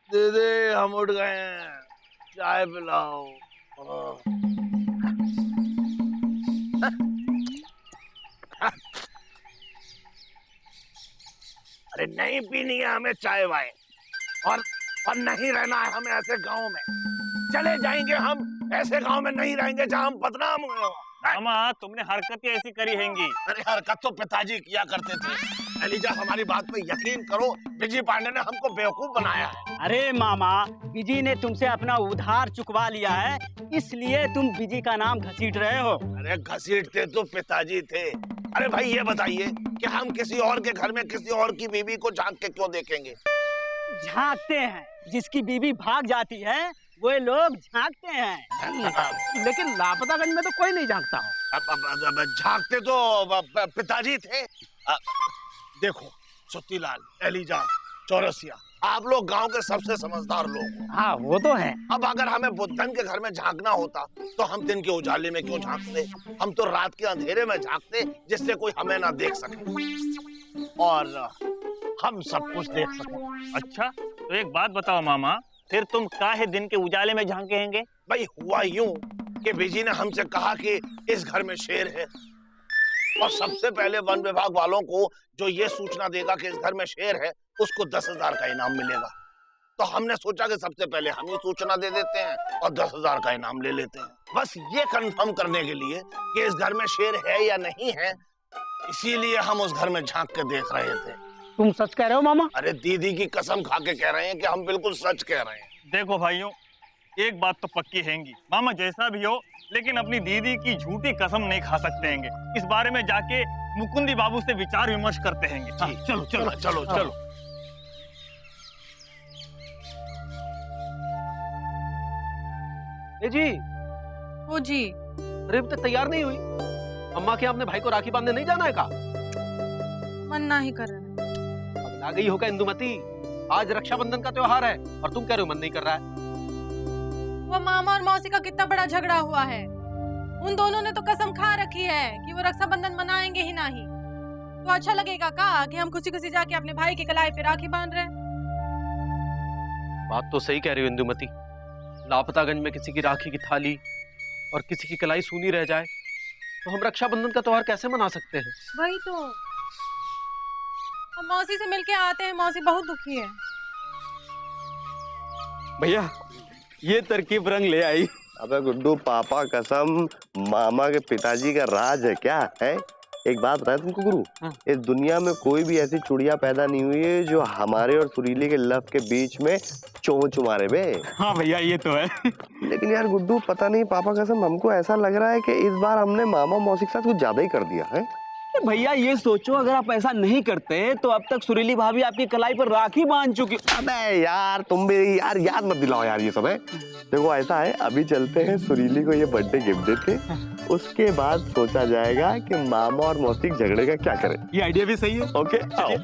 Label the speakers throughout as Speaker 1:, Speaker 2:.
Speaker 1: दीदी हम उठ गए हैं, चाय पिलाओ। अरे नहीं पीनी है हमें चाय वाय, और नहीं रहना है हमें ऐसे गांव में। चले जाएंगे हम, ऐसे गांव में नहीं रहेंगे जहां हम बदनाम हुए हो।
Speaker 2: मामा तुमने हरकतें ऐसी करी हैंगी।
Speaker 1: अरे हरकत तो पिताजी किया करते थे। एलिजा हमारी बात पे यकीन करो, विजय पांडे ने हमको बेवकूफ बनाया है।
Speaker 3: अरे मामा, विजय ने तुमसे अपना उधार चुकवा लिया है, इसलिए तुम विजय का नाम घसीट रहे हो।
Speaker 1: अरे घसीटते तो पिताजी थे। अरे भाई ये बताइए कि हम किसी और के घर में किसी और की बीवी को झांक के क्यों देखेंगे?
Speaker 3: झांकते हैं, जिसकी बीवी भाग जाती है वो लोग झांकते हैं।
Speaker 4: लेकिन लापतागंज में तो कोई नहीं झांकता हो।
Speaker 1: झांकते तो पिताजी थे। देखो सुत्तीलाल, एलिजा, चौरसिया, आप लोग गांव के सबसे समझदार लोग हो।
Speaker 4: हाँ वो तो है।
Speaker 1: अब अगर हमें बुद्धन के घर में झांकना होता तो हम दिन के उजाले में क्यों झांकते? हम तो रात के अंधेरे में झांकते, जिससे कोई हमें ना देख सके और हम सब कुछ देख सके।
Speaker 2: अच्छा तो एक बात बताओ मामा, फिर तुम काहे दिन के उजाले में झांकेंगे?
Speaker 1: भाई हुआ यूं कि विजय ने हमसे कहा कि इस घर में शेर है, और सबसे पहले वन विभाग वालों को जो ये सूचना देगा कि इस घर में शेर है, उसको 10,000 का इनाम मिलेगा। तो हमने सोचा कि सबसे पहले हम ही सूचना दे देते हैं और 10,000 का इनाम ले लेते हैं, बस ये कंफर्म करने के लिए कि इस घर में शेर है या नहीं है। इसीलिए हम उस घर में झांक के देख रहे थे।
Speaker 4: तुम सच कह रहे हो मामा?
Speaker 1: अरे दीदी की कसम खा के कह रहे हैं कि हम बिल्कुल सच कह रहे हैं।
Speaker 2: देखो भाइयों, एक बात तो पक्की हैगी, मामा जैसा भी हो लेकिन अपनी दीदी की झूठी कसम नहीं खा सकते हैंगे। इस बारे में जाके मुकुंदी बाबू से विचार विमर्श करते हैंगे। हाँ, चलो चलो
Speaker 1: चलो चलो।
Speaker 4: ए जी।
Speaker 5: ओ जी।
Speaker 4: अरे अब तक तैयार नहीं हुई? अम्मा के अपने भाई को राखी बांधने नहीं जाना है का?
Speaker 5: मन नहीं कर रहा है।
Speaker 4: अब आ गई होगा इंदुमती, आज रक्षाबंधन का त्योहार है और तुम कह रहे हो मन नहीं कर रहा है।
Speaker 5: वो मामा और मौसी का कितना बड़ा झगड़ा हुआ है। उन दोनों ने तो कसम खा रखी है कि वो रक्षाबंधन मनाएंगे ही नहीं। तो अच्छा लगेगा का कि हम खुशी खुशी जाके अपने भाई की कलाई पे राखी बांध रहे हैं?
Speaker 4: बात तो सही कह रही हो इंदुमती। लापतागंज में किसी की राखी की थाली और किसी की कलाई सूनी रह जाए तो हम रक्षाबंधन का त्योहार कैसे मना सकते हैं?
Speaker 5: वही तो। हम मौसी से मिलके आते हैं, मौसी बहुत दुखी है।
Speaker 6: भैया ये तरकीब रंग ले आई।
Speaker 7: अबे गुड्डू, पापा कसम, मामा के पिताजी का राज है क्या है? एक बात बताए तुमको गुरु, इस दुनिया में कोई भी ऐसी चुड़िया पैदा नहीं हुई है जो हमारे और सुरीली के लव के बीच में चोंच मारे बे।
Speaker 6: हाँ भैया ये तो है।
Speaker 7: लेकिन यार गुड्डू, पता नहीं पापा कसम, हमको ऐसा लग रहा है कि इस बार हमने मामा मौसी के साथ कुछ ज्यादा ही कर दिया है।
Speaker 6: भैया ये सोचो, अगर आप ऐसा नहीं करते तो अब तक सुरीली भाभी आपकी कलाई पर राखी बांध चुकी।
Speaker 7: अबे यार तुम भी यार याद मत दिलाओ यार ये सब है। देखो ऐसा है, अभी चलते हैं सुरीली को ये बर्थडे गिफ्ट देते, उसके बाद सोचा जाएगा कि मामा और मौसी झगड़े का क्या करें।
Speaker 6: ये आइडिया भी सही है।
Speaker 7: ओके आओ।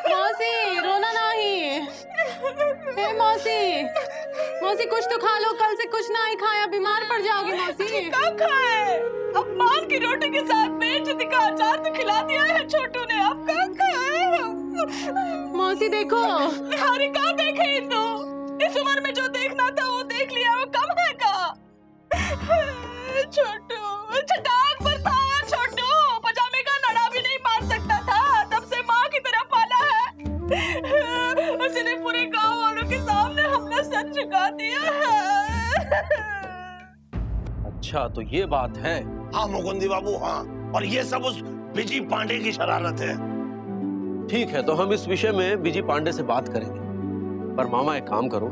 Speaker 5: मौसी रोना नहीं। हे मौसी, मौसी कुछ तो खा लो, कल से कुछ नहीं खाया, बीमार पड़ जाओगी मौसी।
Speaker 8: क्या खाए? अब माल की रोटी के साथ बेइज्जती का अचार तो खिला दिया है छोटू ने, अब क्या खाए?
Speaker 5: मौसी देखो।
Speaker 8: अरे क्या देखे तो? इस उम्र में जो देखना था वो देख लिया, वो कम है का? छोटू चट्टान पर था छोटू, पजामे का नड़ा भी नहीं मार सकता था, तब से माँ की तरह पाला है। उसने पूरे गांव वालों के सामने हमने सर झुका दिया है।
Speaker 4: अच्छा तो ये बात है।
Speaker 1: हाँ मुकुंदी बाबू, हाँ, और ये सब उस विजय पांडे की शरारत है।
Speaker 4: ठीक है, तो हम इस विषय में विजय पांडे से बात करेंगे, पर मामा एक काम करो,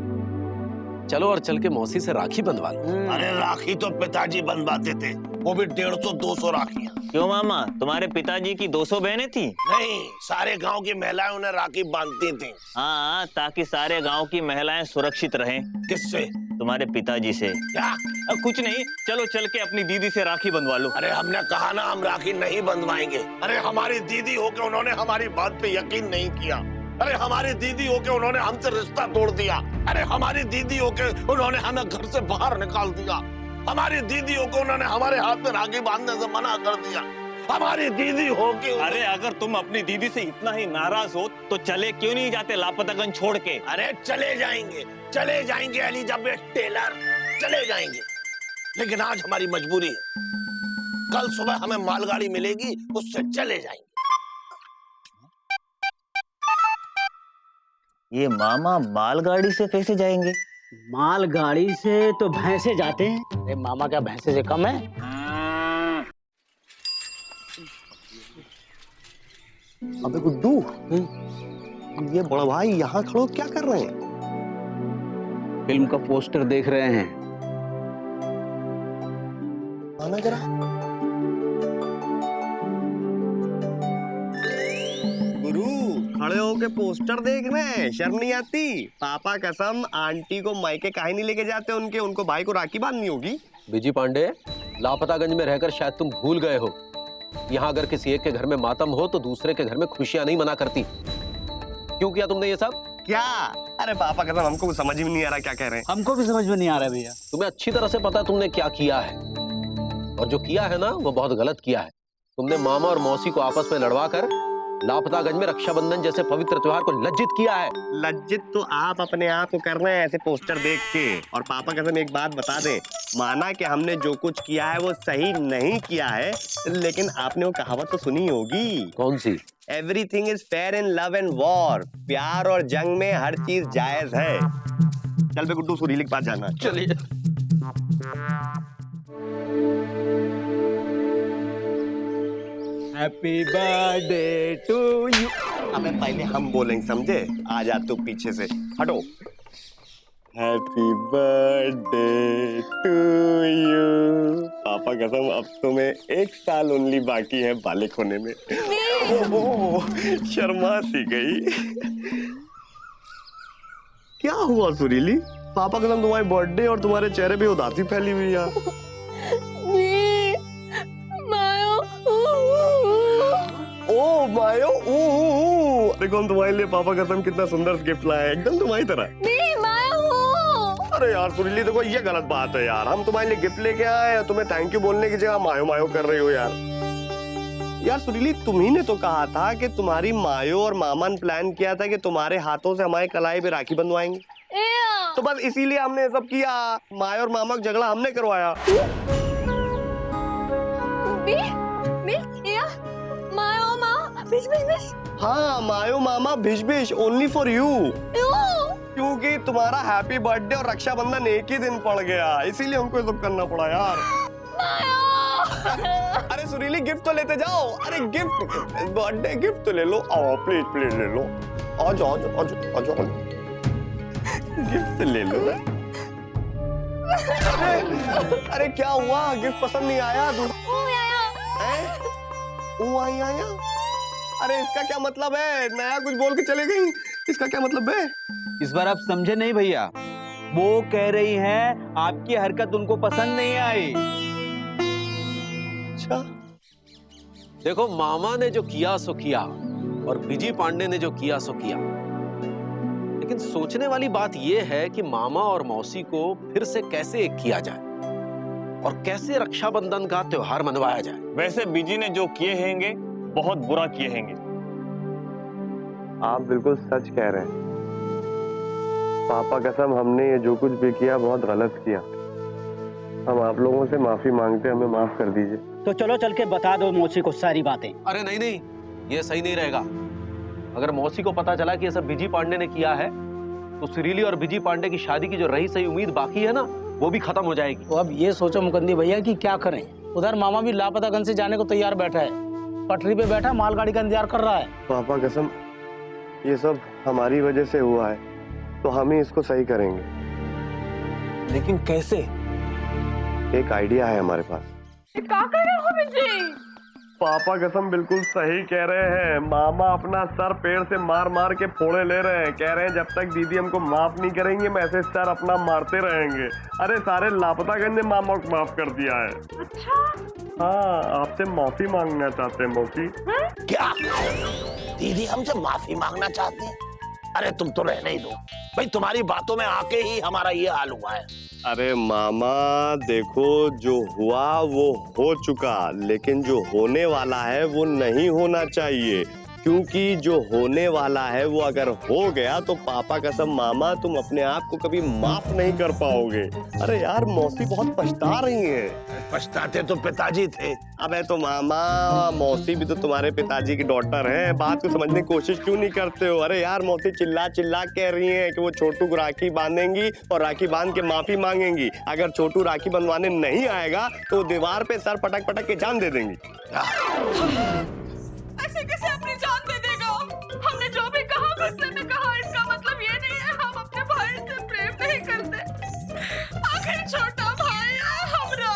Speaker 4: चलो और चल के मौसी से राखी बंधवा लो।
Speaker 1: अरे राखी तो पिताजी बंधवाते थे, वो भी 150-200 राखियां।
Speaker 2: क्यों मामा, तुम्हारे पिताजी की 200 बहनें थी?
Speaker 1: नहीं, सारे गांव की महिलाएं उन्हें राखी बांधती थी।
Speaker 2: हाँ, ताकि सारे गांव की महिलाएं सुरक्षित रहें।
Speaker 1: किससे?
Speaker 2: तुम्हारे पिताजी से।
Speaker 1: क्या?
Speaker 2: कुछ नहीं, चलो चल के अपनी दीदी से राखी बंधवा लो।
Speaker 1: अरे हमने कहा ना हम राखी नहीं बंधवाएंगे। अरे हमारी दीदी होके उन्होंने हमारी बात पे यकीन नहीं किया। अरे हमारी दीदी होके उन्होंने हमसे रिश्ता तोड़ दिया। अरे हमारी दीदी होके उन्होंने हमें घर से बाहर निकाल दिया। हमारी दीदियों को उन्होंने हमारे हाथ में राखी बांधने से मना कर दिया। हमारी दीदी हो के
Speaker 2: अरे अगर तुम अपनी दीदी से इतना ही नाराज हो तो चले क्यों नहीं जाते लापतागंज छोड़ के?
Speaker 1: अरे चले जाएंगे एलिजाबेथ टेलर, चले जाएंगे, लेकिन आज हमारी मजबूरी है। कल सुबह हमें मालगाड़ी मिलेगी, उससे चले जाएंगे।
Speaker 9: ये मामा मालगाड़ी से कैसे जाएंगे?
Speaker 3: मालगाड़ी से तो भैंसे जाते हैं। अरे मामा क्या भैंसे से कम है?
Speaker 7: अबे गुड्डू, ये बड़ा भाई यहाँ खड़ो क्या कर रहे हैं?
Speaker 6: फिल्म का पोस्टर देख रहे हैं।
Speaker 7: आना जरा। गुरु खड़े होके पोस्टर देख रहे हैं, शर्म नहीं आती? पापा कसम आंटी को मायके काहे नहीं लेके जाते उनको भाई को राखी बांधनी होगी।
Speaker 4: विजय पांडे, लापतागंज में रहकर शायद तुम भूल गए हो, यहाँ अगर किसी एक के घर में मातम हो तो दूसरे के घर में खुशियां नहीं मना करती। क्यों किया तुमने ये सब?
Speaker 7: क्या? अरे पापा कसम हमको कुछ समझ में नहीं आ रहा क्या कह रहे हैं।
Speaker 3: हमको भी समझ में नहीं आ रहा भैया।
Speaker 4: तुम्हें अच्छी तरह से पता है तुमने क्या किया है, और जो किया है ना वो बहुत गलत किया है। तुमने मामा और मौसी को आपस में लड़वा कर लापतागंज में रक्षाबंधन जैसे पवित्र त्योहार को लज्जित किया है।
Speaker 7: लज्जित तो आप अपने आप को कर रहे हैं ऐसे पोस्टर देख के। और पापा कसम एक बात बता दें, माना कि हमने जो कुछ किया है वो सही नहीं किया है, लेकिन आपने वो कहावत तो सुनी होगी।
Speaker 4: कौन सी?
Speaker 7: Everything is fair in love and war. प्यार और जंग में हर चीज जायज है। चल बे गुड्डू, सुरीली के पास जाना।
Speaker 4: चलिए।
Speaker 3: Happy birthday to you.
Speaker 7: अबे पहले हम बोलेंगे, समझे? आ जा तू पीछे से, हटो। Happy birthday to you. पापा कसम अब तुम्हें 1 साल ओनली बाकी है बालिक होने में। ओह, शर्मा सी गई। क्या हुआ सुरीली? पापा कसम तुम्हारी बर्थडे और तुम्हारे चेहरे पे उदासी फैली हुई है। ओ मायो, देखो हम तुम्हारे लिए पापा कसम कितना सुंदर गिफ्ट लाए हैं, एकदम तुम्हारी तरह। अरे यार सुरीली देखो ये गलत बात है यार, हम तुम्हारे लिए गिफ्ट लेके आए, तुम्हें थैंक यू बोलने की जगह मायो मायो कर रही हो यार। यार सुरीली तुम्ही ने तो कहा था कि तुम्हारी मायो और मामा ने प्लान किया था कि तुम्हारे हाथों से हमारे कलाई पे राखी बंधवाएंगे, तो बस इसीलिए हमने सब किया। मायो और मामा का झगड़ा हमने करवाया। हाँ मायो मामा भिश भिश ओनली फॉर यू, क्योंकि तुम्हारा हैप्पी बर्थडे और रक्षाबंधन एक ही दिन पड़ गया, इसीलिए हमको ये सब करना पड़ा यार। अरे सुरीली गिफ्ट तो लेते जाओ। अरे गिफ्ट, बर्थडे गिफ्ट तो ले लो। आओ प्लीज प्लीज ले लो। आ जाओ आ जाओ आ जाओ, गिफ्ट ले लो। अरे क्या हुआ, गिफ्ट पसंद नहीं आया? आया? अरे इसका क्या मतलब है? नया कुछ बोल के चले गई, इसका क्या मतलब है?
Speaker 6: इस बार आप समझे नहीं भैया, वो कह रही हैं आपकी हरकत उनको पसंद नहीं आई।
Speaker 7: अच्छा
Speaker 4: देखो, मामा ने जो किया सो किया और विजय पांडे ने जो किया सो किया, लेकिन सोचने वाली बात यह है कि मामा और मौसी को फिर से कैसे एक किया जाए और कैसे रक्षाबंधन का त्योहार मनवाया जाए।
Speaker 2: वैसे बीजी ने जो किए हैंगे बहुत बुरा किए हैंगे।
Speaker 7: आप बिल्कुल सच कह रहे हैं पापा कसम, हमने ये जो कुछ भी किया बहुत गलत किया। हम आप लोगों से माफी मांगते, हमें माफ कर दीजिए।
Speaker 3: तो चलो चल के बता दो मौसी को सारी बातें।
Speaker 4: अरे नहीं नहीं, ये सही नहीं रहेगा। अगर मौसी को पता चला कि ये सब विजय पांडे ने किया है तो सुरीली और विजय पांडे की शादी की जो रही सही उम्मीद बाकी है ना, वो भी खत्म हो जाएगी।
Speaker 10: तो अब ये सोचो मुकंदी भैया कि क्या करें। उधर मामा भी लापतागंज से जाने को तैयार बैठा है, पटरी पे बैठा मालगाड़ी का इंतजार कर रहा है।
Speaker 7: पापा कसम ये सब हमारी वजह से हुआ है, तो हम ही इसको सही करेंगे।
Speaker 10: लेकिन कैसे?
Speaker 7: एक आइडिया है हमारे पास।
Speaker 8: क्या कर रहे हो विजय?
Speaker 7: पापा कसम बिल्कुल सही कह रहे हैं। मामा अपना सर पेड़ से मार मार के फोड़े ले रहे हैं। कह रहे हैं जब तक दीदी हमको माफ नहीं करेंगे हम ऐसे सर अपना मारते रहेंगे। अरे सारे लापतागंज ने मामा को माफ कर दिया है।
Speaker 8: अच्छा?
Speaker 7: हाँ, आपसे माफी मांगना चाहते हैं मौसी।
Speaker 1: क्या दीदी हमसे माफी मांगना चाहती है? अरे तुम तो रहने ही दो, भाई तुम्हारी बातों में आके ही हमारा ये हाल हुआ है।
Speaker 7: अरे मामा देखो, जो हुआ वो हो चुका, लेकिन जो होने वाला है वो नहीं होना चाहिए, क्योंकि जो होने वाला है वो अगर हो गया तो पापा कसम मामा तुम अपने आप को कभी माफ नहीं कर पाओगे। अरे यार मौसी बहुत पछता रही है।
Speaker 1: पछताते तो पिताजी थे।
Speaker 7: अबे तो मामा, मौसी भी तो तुम्हारे पिताजी की डॉटर है, बात को समझने की कोशिश क्यों नहीं करते हो? अरे यार मौसी चिल्ला चिल्ला कह रही है कि वो छोटू को राखी बांधेंगी और राखी बांध के माफी मांगेंगी। अगर छोटू राखी बंधवाने नहीं आएगा तो दीवार पे सर पटक पटक के जान दे देंगी।
Speaker 8: ऐसे कैसे अपनी जान दे देगा? हमने जो भी कहा गुस्से में कहा, इसका मतलब ये नहीं है हम अपने भाई से प्रेम नहीं करते। आखिर छोटा भाई है हमरा,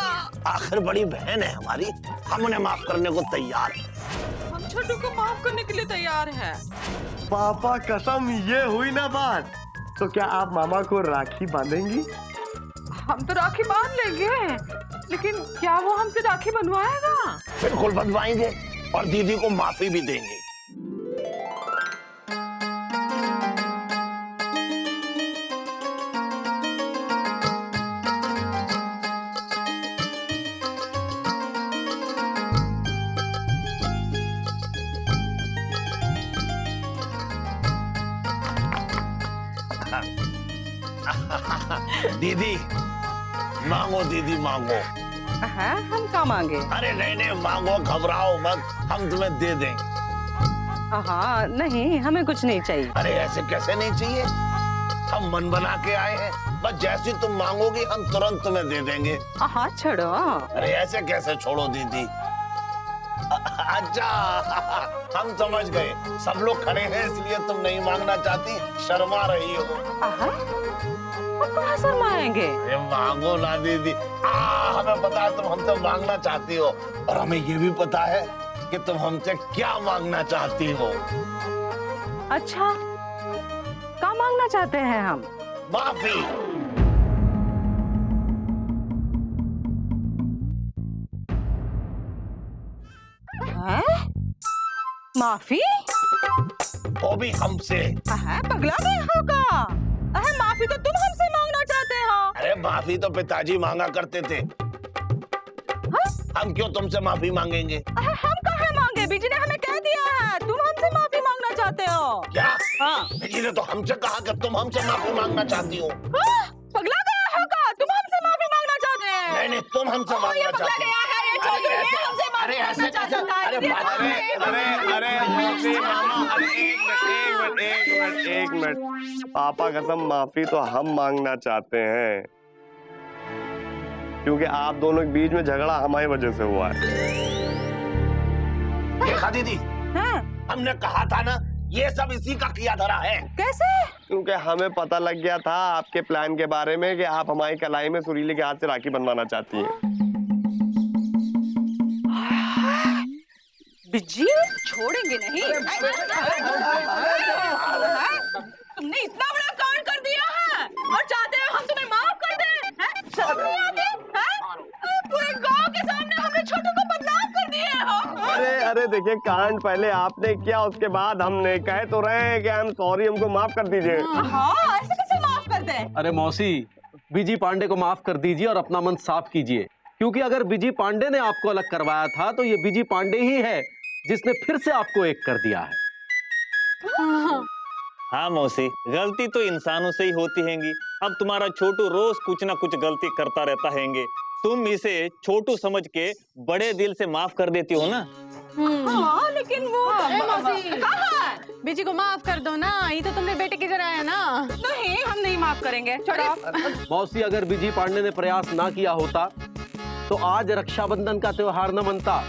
Speaker 1: आखिर बड़ी बहन है हमारी, हम उन्हें माफ करने को तैयार हैं।
Speaker 8: हम छोटू को माफ करने के लिए तैयार हैं।
Speaker 7: पापा कसम ये हुई ना बात, तो क्या आप मामा को राखी बांधेंगी?
Speaker 8: हम तो राखी बांध लेंगे, लेकिन क्या वो हमसे राखी बनवाएगा?
Speaker 1: बिल्कुल बंधवाएंगे और दीदी को माफी भी देंगे। दीदी मांगो, दीदी मांगो।
Speaker 8: हम क्या मांगे?
Speaker 1: अरे नहीं नहीं मांगो, घबराओ मत, हम तुम्हें दे देंगे।
Speaker 8: हाँ नहीं, हमें कुछ नहीं चाहिए।
Speaker 1: अरे ऐसे कैसे नहीं चाहिए, हम मन बना के आए हैं, बस जैसी तुम मांगोगी हम तुरंत तुम्हें दे देंगे।
Speaker 8: हाँ छोड़ो।
Speaker 1: अरे ऐसे कैसे छोड़ो दीदी। अच्छा हम समझ गए, सब लोग खड़े हैं इसलिए तुम नहीं मांगना चाहती, शर्मा रही हो।
Speaker 8: कहाँ शर्माएंगे?
Speaker 1: अरे मांगो ना दीदी। हमें पता है तुम हमसे मांगना चाहती हो, और हमें ये भी पता है कि तुम हमसे क्या मांगना चाहती हो।
Speaker 8: अच्छा क्या मांगना चाहते हैं हम?
Speaker 1: माफी।
Speaker 8: माफी?
Speaker 1: वो भी हमसे।
Speaker 8: पगला गए होगा। माफी तो तुम हमसे मांगना चाहते हो।
Speaker 1: अरे माफी तो पिताजी मांगा करते थे। हम क्यों तुमसे माफी मांगेंगे?
Speaker 8: हम कहाँ मांगे? बीजी ने हमें कह दिया है तुम हमसे माफी मांगना चाहते हो।
Speaker 1: क्या?
Speaker 8: हाँ।
Speaker 1: बीजी ने तो हमसे कहा कि तुम हमसे माफी मांगना चाहती हो।
Speaker 8: पगला गया होगा, तुम हमसे माफी मांगना चाहते हैं।
Speaker 1: नहीं नहीं तुम हमसे मांगना चाहते हो। अरे ऐसे कैसे?
Speaker 7: अरे एक मिनट, पापा कसम माफी तो हम मांगना चाहते हैं, क्योंकि आप दोनों के बीच में झगड़ा हमारी वजह से हुआ है।
Speaker 1: देखा दीदी, हमने कहा था ना ये सब इसी का किया धरा है।
Speaker 8: कैसे?
Speaker 7: क्योंकि हमें पता लग गया था आपके प्लान के बारे में कि आप हमारी कलाई में सुरीले के हाथ से राखी बनवाना चाहती हैं।
Speaker 8: बिज्जी छोड़ेंगे नहीं। तुमने इतना बड़ा कांड कर दिया है और चाहते हो हम तुम्हें माफ कर दें? शर्म नहीं आती? पूरे गांव के सामने हमने छोटू को बदनाम कर दिए हो।
Speaker 7: अरे देखिए, कांड पहले आपने किया, उसके बाद हमने। कहे तो रहे हैं कि हम सॉरी, हमको माफ कर दीजिए।
Speaker 8: हाँ, ऐसे कैसे माफ कर दें?
Speaker 4: अरे मौसी, बीजी पांडे को माफ कर दीजिए और अपना मन साफ कीजिए, क्योंकि अगर बीजी पांडे ने आपको अलग करवाया था तो ये बीजी पांडे ही है जिसने फिर से आपको एक कर दिया है।
Speaker 2: हाँ मौसी, गलती तो इंसानों से ही होती हैंगी। अब तुम्हारा छोटू रोज कुछ ना कुछ गलती करता रहता हैंगे, तुम इसे छोटू समझ के बड़े दिल से माफ कर देती हो ना।
Speaker 8: हाँ, लेकिन वो
Speaker 5: मौसी, बीजी को माफ कर दो ना, ये तो तुमने बेटे की तरह है ना।
Speaker 8: नहीं, हम नहीं माफ करेंगे। छोड़ो।
Speaker 4: मौसी, अगर बीजी पांडे ने प्रयास ना किया होता तो आज रक्षाबंधन का त्योहार न मनता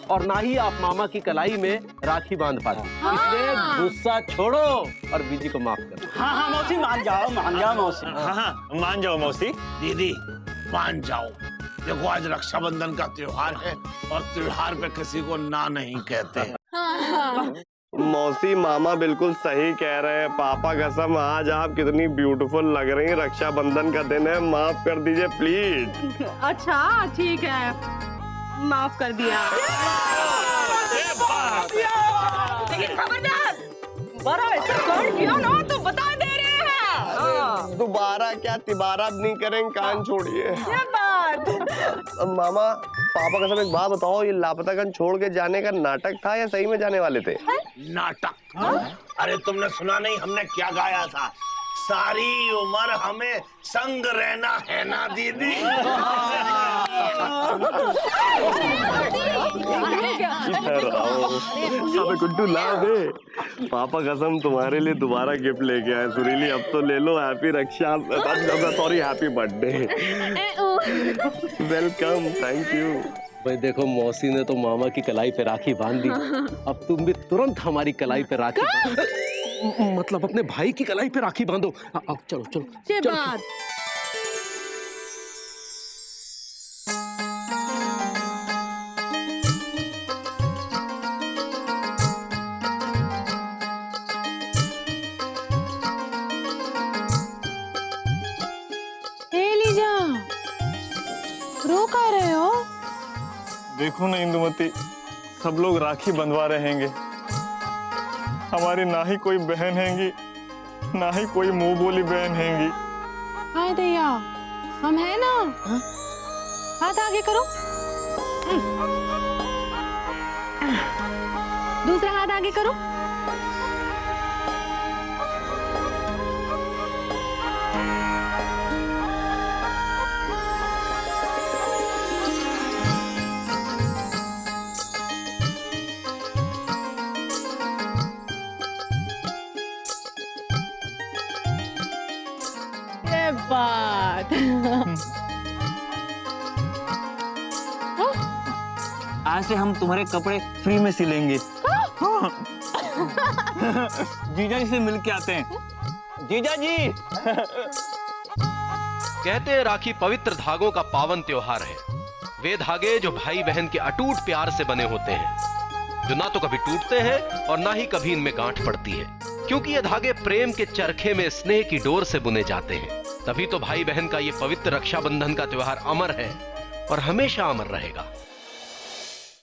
Speaker 4: और ना ही आप मामा की कलाई में राखी बांध पाते। इसलिए गुस्सा छोड़ो और बीजी को माफ करो।
Speaker 3: हाँ मौसी, मान जाओ मौसी।
Speaker 2: हाँ मान जाओ मौसी।
Speaker 1: दीदी मान जाओ, देखो आज रक्षाबंधन का त्योहार है और त्योहार पे किसी को ना नहीं कहते।
Speaker 7: मौसी, मामा बिल्कुल सही कह रहे हैं। पापा कसम आज आप कितनी ब्यूटीफुल लग रही हैं। रक्षाबंधन का दिन है, माफ कर दीजिए प्लीज।
Speaker 8: अच्छा ठीक है, माफ कर दिया। लेकिन खबरदार, बड़ा ऐसा कांड किया ना तो बता दे
Speaker 7: दोबारा क्या तिबारा नहीं करेंगे, कान छोड़िए।
Speaker 8: क्या बात।
Speaker 7: मामा पापा कसम एक बात बताओ, ये लापतागंज छोड़ के जाने का नाटक था या सही में जाने वाले थे?
Speaker 1: नाटक? अरे तुमने सुना नहीं हमने क्या गाया था? सारी उम्र हमें संग रहना है ना दीदी।
Speaker 7: अबे गुड्डू ला दे, पापा कसम तुम्हारे लिए दोबारा गिफ्ट लेके आए। सुरीली अब तो ले लो। Happy Raksha, sorry happy birthday. Welcome, thank you.
Speaker 4: भाई देखो मौसी ने तो मामा की कलाई पे राखी बांध दी, अब तुम भी तुरंत हमारी कलाई पे राखी मतलब अपने भाई की कलाई पे राखी बांधो। अब चलो चलो
Speaker 5: ये
Speaker 4: चलो।
Speaker 5: बात। लीजा, रो का रहे हो?
Speaker 2: देखो ना इंदुमती, सब लोग राखी बंधवा रहेंगे, हमारी ना ही कोई बहन हैंगी, ना ही कोई मुंह बोली बहन हैंगी।
Speaker 5: हाय दैया, हम है ना। हाथ आगे करो, दूसरा हाथ आगे करो। बात।
Speaker 9: आज से हम तुम्हारे कपड़े फ्री में सिलेंगे।
Speaker 2: जीजा जी से मिल के आते हैं। जीजा जी।
Speaker 4: कहते हैं राखी पवित्र धागों का पावन त्योहार है। वे धागे जो भाई बहन के अटूट प्यार से बने होते हैं, जो ना तो कभी टूटते हैं और ना ही कभी इनमें गांठ पड़ती है, क्योंकि ये धागे प्रेम के चरखे में स्नेह की डोर से बुने जाते हैं। तभी तो भाई बहन का ये पवित्र रक्षाबंधन का त्योहार अमर है और हमेशा अमर रहेगा।